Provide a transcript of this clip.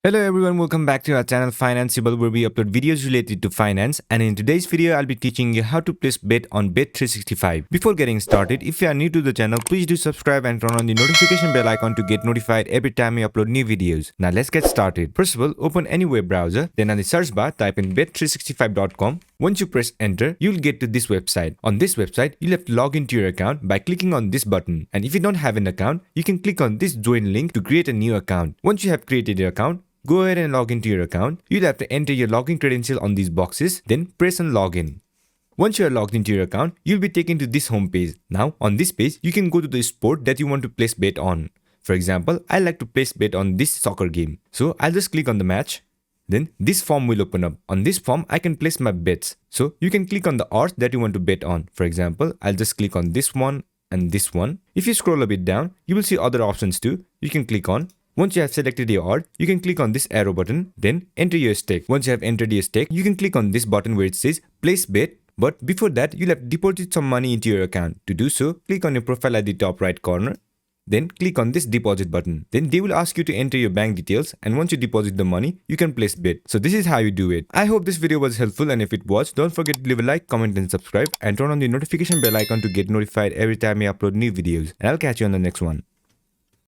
Hello everyone, welcome back to our channel Financeable, where we upload videos related to finance, and in today's video I'll be teaching you how to place bet on Bet365. Before getting started, if you are new to the channel, please do subscribe and turn on the notification bell icon to get notified every time we upload new videos. Now let's get started. First of all, open any web browser, then on the search bar type in bet365.com. Once you press enter, you'll get to this website. On this website, you'll have to log into your account by clicking on this button, and if you don't have an account, you can click on this join link to create a new account. Once you have created your account, go ahead and log into your account. You'll have to enter your login credential on these boxes, then press on login. Once you are logged into your account, you'll be taken to this home page. Now, on this page, you can go to the sport that you want to place bet on. For example, I like to place bet on this soccer game. So I'll just click on the match. Then this form will open up. On this form, I can place my bets. So you can click on the odds that you want to bet on. For example, I'll just click on this one and this one. If you scroll a bit down, you will see other options too. You can click on. Once you have selected your odd, you can click on this arrow button, then enter your stake. Once you have entered your stake, you can click on this button where it says place bet. But before that, you'll have to deposit some money into your account. To do so, click on your profile at the top right corner. Then click on this deposit button. Then they will ask you to enter your bank details, and once you deposit the money, you can place bet. So this is how you do it. I hope this video was helpful, and if it was, don't forget to leave a like, comment and subscribe, and turn on the notification bell icon to get notified every time I upload new videos. And I'll catch you on the next one.